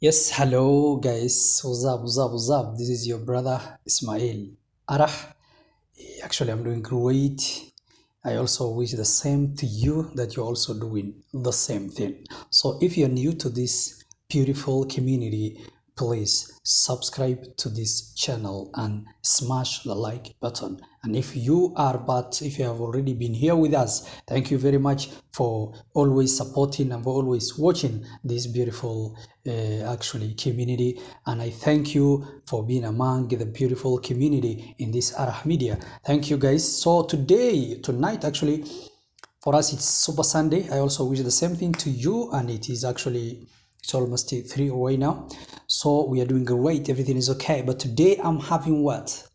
Yes, hello guys. What's up? What's up? What's up? This is your brother Ismail Arah. Actually, I'm doing great. I also wish the same to you that you're also doing the same thing. So, if you're new to this beautiful community, please subscribe to this channel and smash the like button. And if you have already been here with us, thank you very much for always supporting and for always watching this beautiful actually community. And I thank you for being among the beautiful community in this Arah media. Thank you guys. So tonight actually, for us it's Super Sunday. I also wish the same thing to you, and it's almost 3 away now. So we are doing great, everything is okay. But today I'm having what?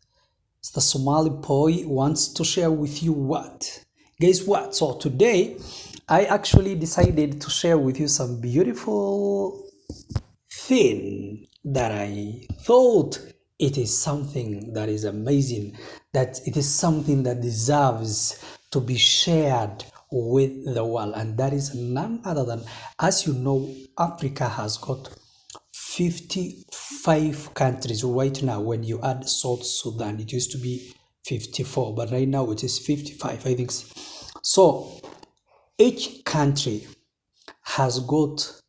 The Somali boy wants to share with you what? Guess what? So today I actually decided to share with you some beautiful thing that I thought it is something that is amazing, that it is something that deserves to be shared with the world, and that is none other than, as you know, Africa has got 55 countries right now. When you add South Sudan, it used to be 54, but right now it is 55, I think. So each country has got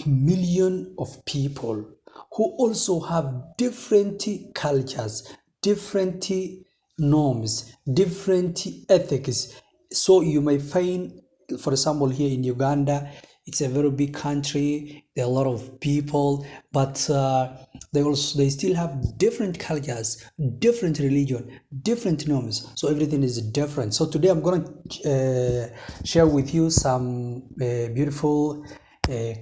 million of people who also have different cultures, different norms, different ethics. So you may find, for example, here in Uganda, it's a very big country. There are a lot of people, but they still have different cultures, different religion, different norms. So everything is different. So today I'm going to share with you some beautiful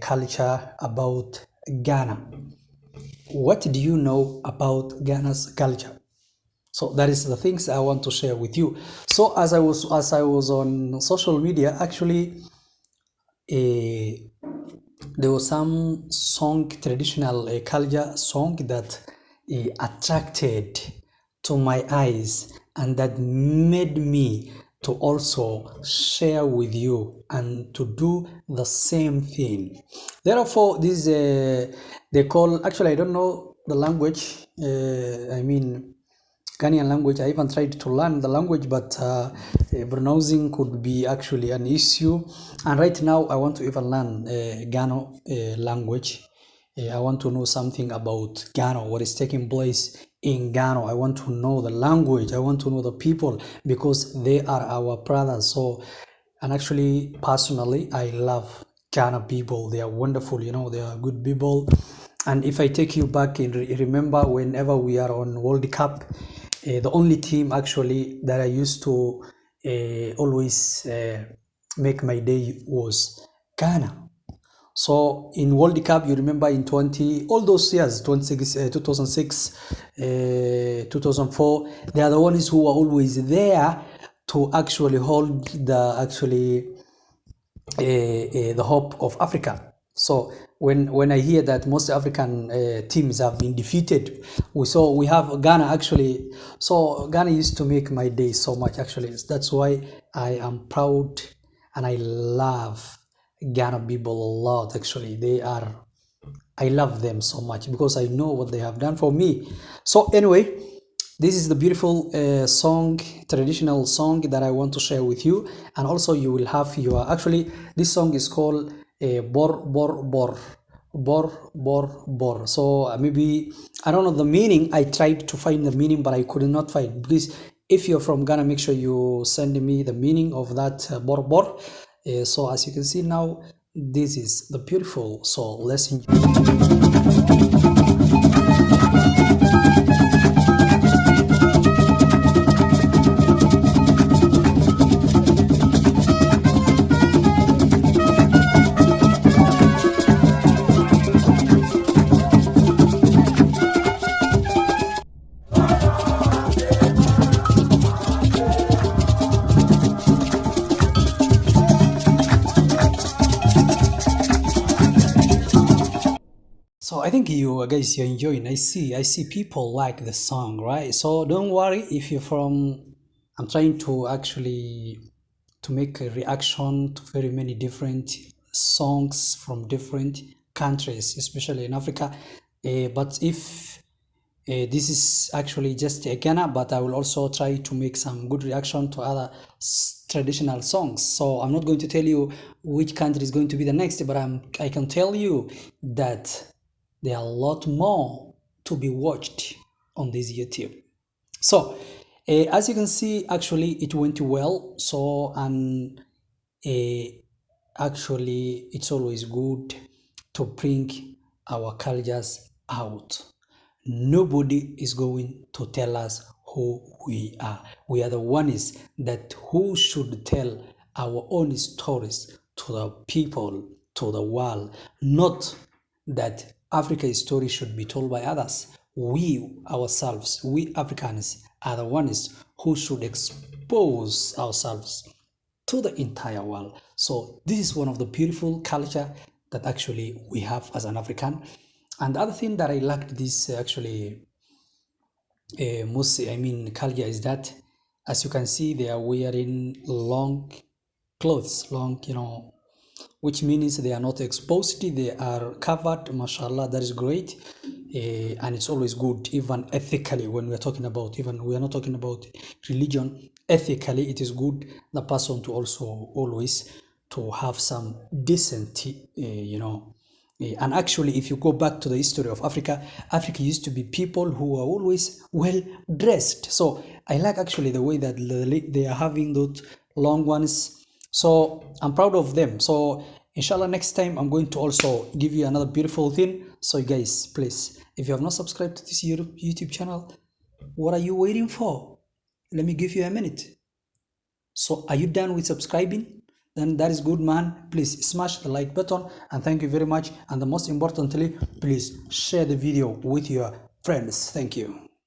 culture about Ghana. What do you know about Ghana's culture? So that is the things I want to share with you. So as I was on social media, actually, there was some traditional culture song that attracted to my eyes, and that made me to also share with you and to do the same thing. Therefore, this they call, actually I don't know the language. I mean, Ghanaian language. I even tried to learn the language, but pronouncing could be actually an issue. And right now, I want to even learn Ghana language. I want to know something about Ghana, what is taking place in Ghana. I want to know the language. I want to know the people, because they are our brothers. So, and actually, personally, I love Ghana people. They are wonderful. They are good people. And if I take you back and remember, whenever we are on World Cup, the only team actually that I used to always make my day was Ghana. So in World Cup, you remember in all those years, 2006, 2004, they are the ones who are always there to actually hold the hope of Africa. So when I hear that most African teams have been defeated, we have Ghana actually. So Ghana used to make my day so much actually. That's why I am proud and I love Ghana people a lot actually. I love them so much because I know what they have done for me. So anyway, this is the beautiful traditional song that I want to share with you. And also you will have this song is called Borborbor. Borborbor. So maybe, I don't know the meaning. I tried to find the meaning, but I could not find. Please, if you're from Ghana, make sure you send me the meaning of that Borbor. So as you can see now, this is the beautiful song. Let's enjoy. So I think you guys, you're enjoying. I see people like the song, right? So don't worry if you're from. I'm trying to actually to make a reaction to very many different songs from different countries, especially in Africa. But if this is actually just a Ghana, but I will also try to make some good reaction to other traditional songs. So I'm not going to tell you which country is going to be the next, but I can tell you that there are a lot more to be watched on this YouTube. So as you can see, actually it went well. So and actually it's always good to bring our cultures out. Nobody is going to tell us who we are. We are the ones that who should tell our own stories to the people, to the world, not that Africa's story should be told by others. We ourselves, we Africans, are the ones who should expose ourselves to the entire world. So this is one of the beautiful culture that actually we have as an African. And the other thing that I liked this actually culture is that, as you can see, they are wearing long clothes, long, which means they are not exposed, they are covered. Mashallah, that is great. And it's always good, even ethically, when we are talking about, even we are not talking about religion, ethically it is good the person to also always to have some decency, and actually if you go back to the history of Africa, Africa used to be people who are always well dressed. So I like actually the way that they are having those long ones. So I'm proud of them. So inshallah next time I'm going to also give you another beautiful thing. So guys, please, if you have not subscribed to this YouTube channel, what are you waiting for? Let me give you a minute. So are you done with subscribing? Then that is good, man. Please smash the like button, and thank you very much. And the most importantly, please share the video with your friends. Thank you.